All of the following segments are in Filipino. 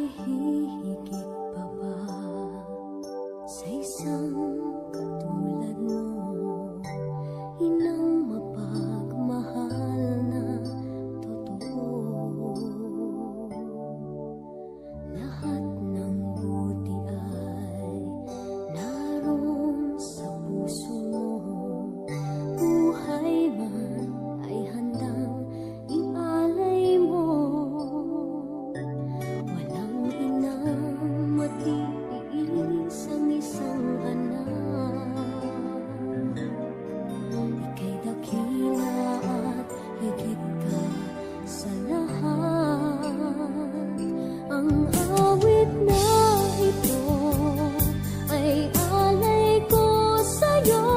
hihigit pa ba sa isang katulad mo? Inang mapagmahal na totoo. Lahat ng buti ay naroon sa puso mo. Buhay man ay handang ialay mo. Walang inang matiis ang isang anak. Ika'y dakila at higit ka sa lahat. Ang awit na ito ay alay ko sa'yo.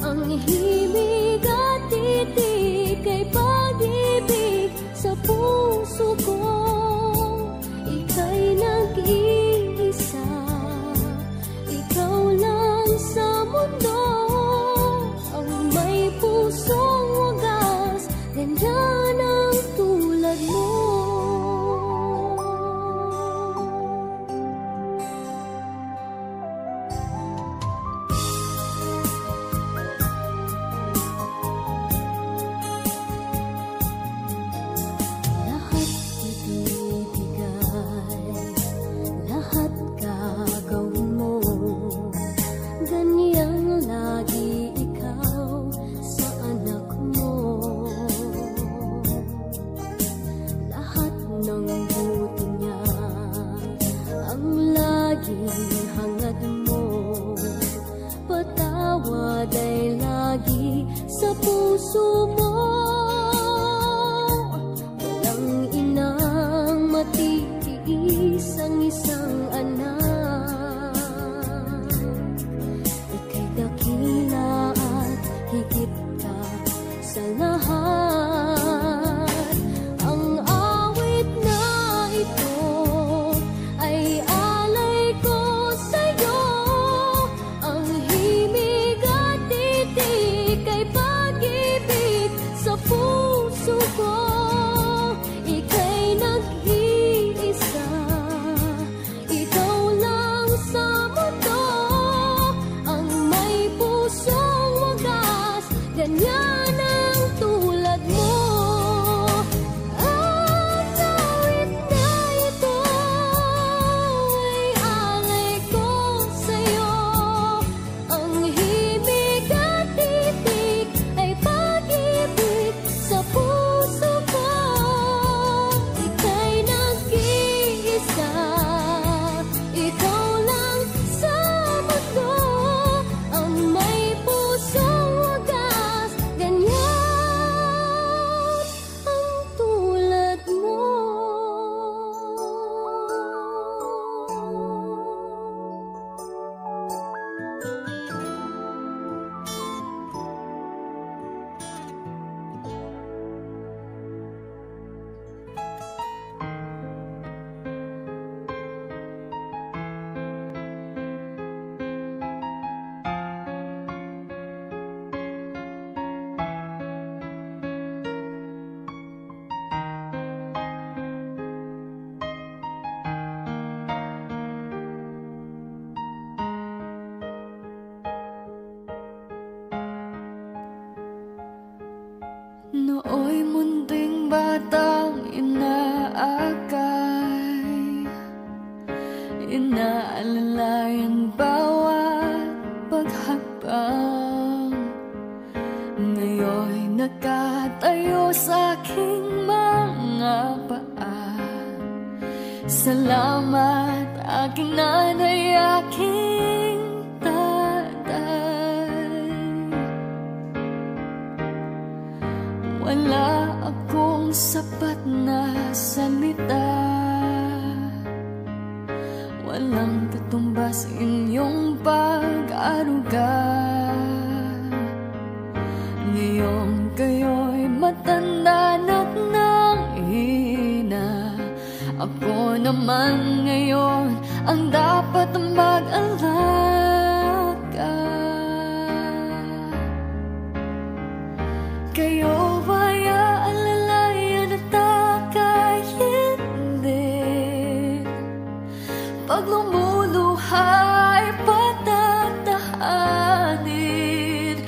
Ang himig at titig ay pag-ibig sa puso ko. Ika'y nag-iisa, ikaw lang sa mundo. Ang may pusong wagas, ganyan ang tulad mo. Lahat ibibigay, lahat gagawin mo. Ganyang lagi ikaw sa anak mo. Lahat ng buti niya ang laging hangad mo. Patawad ay lagi sa puso mo. Walang inang matitiis ang isang anak. Ika'y dakila at higit ka sa lahat. Ang awit na ito ay alay ko sa'yo. Ang himig at titig ay pag-ibig sa puso ko. Ika'y nag-iisa, ikaw lang sa mundo. Ang may pusong wagas, ganyan ang tulad mo. Ang awit na ito ay alay ko sa'yo. Ang himig at titig ay pag-ibig sa puso ko. Ika'y nag-iisa, ikaw lang sa mundo. Ang may pusong wagas, ganyan ang tulad mo. Nooy munting batang inaakay, inaalalayan bawat paghakbang. Ngayon'y nakatayo sa aking mga paa. Salamat aking nanay, aking tatay. Wala akong sapat na salita, walang katumbas inyong pag-aruga. Ngayon kayo'y matanda na't nanghina. Ako naman ngayon ang dapat mag-alaga. Kayo ba'y aalalayan at aka'y hindi? Pag lumuluhay, patatahanin.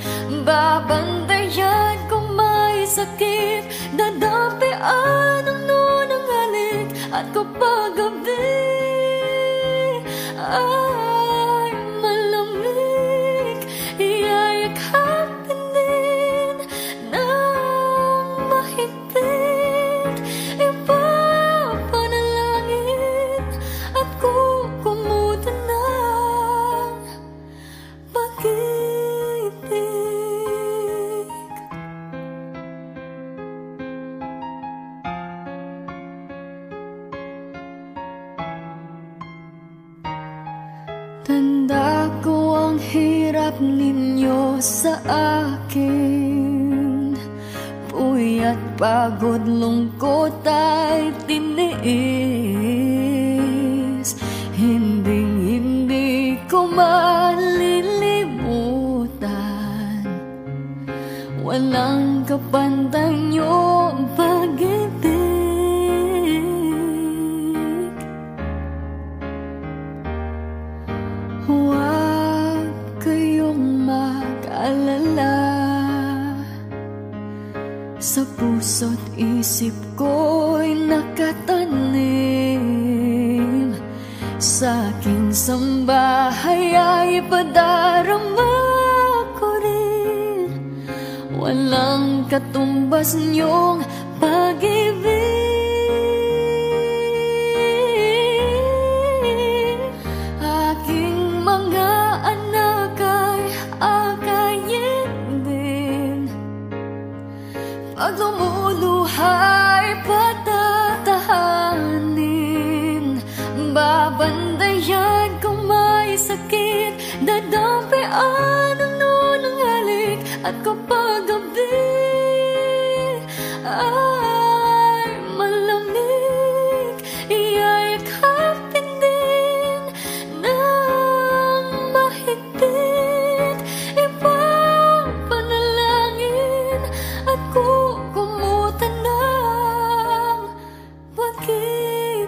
Babantayan kung may sakit, dadampian ang nunang halik. At kapag gabi ay malamig, iyayakapin din ng mahigpit. Ipapanalangin at kukumutan ng pag-ibig. Tanda ko ang hirap ninyo sa akin, puyat, pagod, lungkot ay tiniis. Hindi ko malilimutan, walang kapantay niyong pag-ibig. Huwag kayong mag-alala, sa puso't isip ko'y nakatanim. Sa aking sambahay ay padarama ko rin, walang katumbas niyong pag-ibig. Aking mga anak ay akayin din, pag lumuluhay, patatahanin. Babandayan kung may sakit, dadampian ang nunang halik. At kapag gabi ay malamig, iyayakapin din ng mahigpit. Ipapanalangin at kukumutan ng pag-ibig.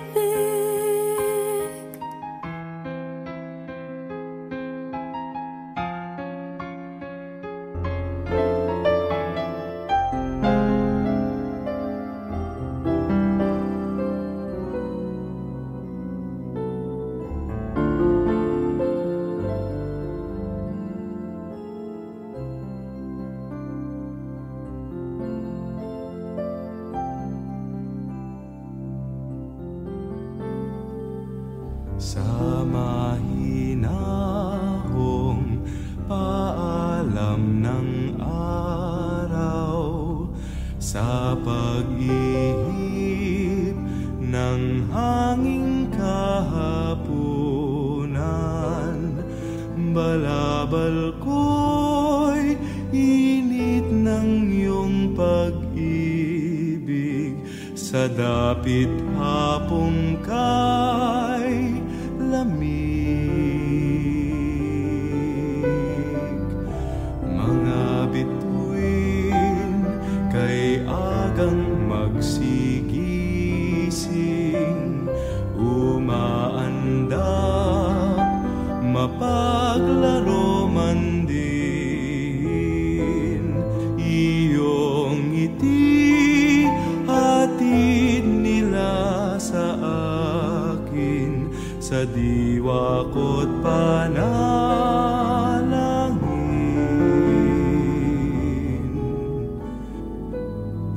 Sa mahinahong paalam ng araw, sa pag-ihip ng hanging kahapunan, balabal ko'y init ng iyong pag-ibig. Sa dapit hapong kay lamig, mga bituin kay agang magsigising, umaandap, mapaglaro man din. Iyong ngiti hatid nila sa akin, sa diwa ko't panalangin.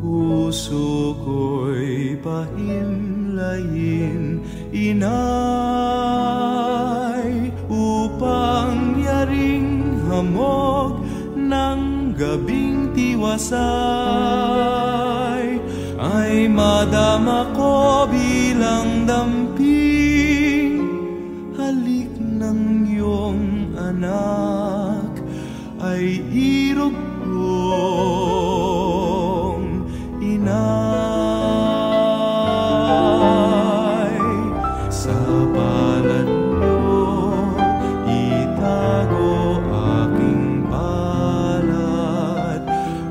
Puso ko'y pahimlayin, inay, upang yaring hamog ng gabing tiwasay, ay madama ko bilang damping halik ng iyong anak, ay irog kong inay. Sa palad niyo itago aking palad,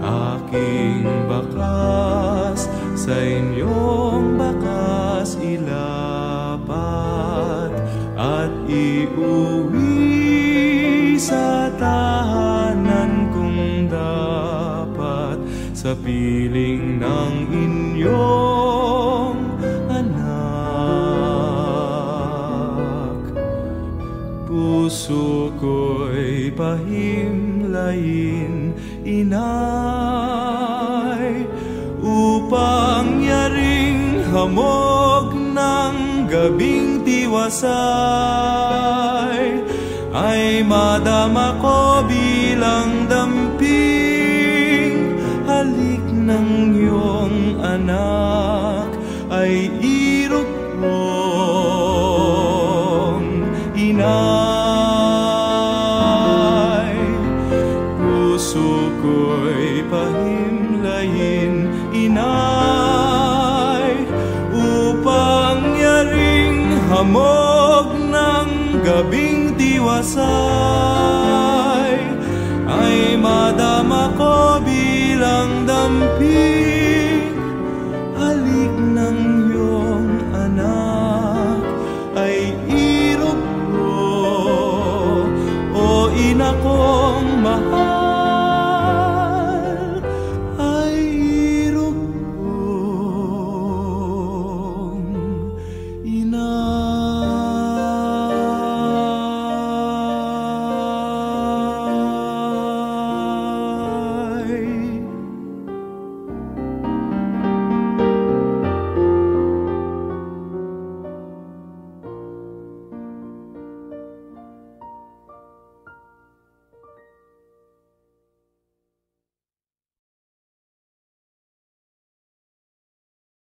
aking bakas sa inyong bakas ilaban. uwi sa tahanan kung dapat, sa piling ng inyong anak. Puso ko'y pahimlayin, inay, upang yaring hamog ng gabing tiwasay ay madama ko bilang damping halik ng iyong anak ay irukong inay. Puso ko'y pahimlayin, inay, upang yaring hamog ng gabing tiwasay ay madama ko bilang damping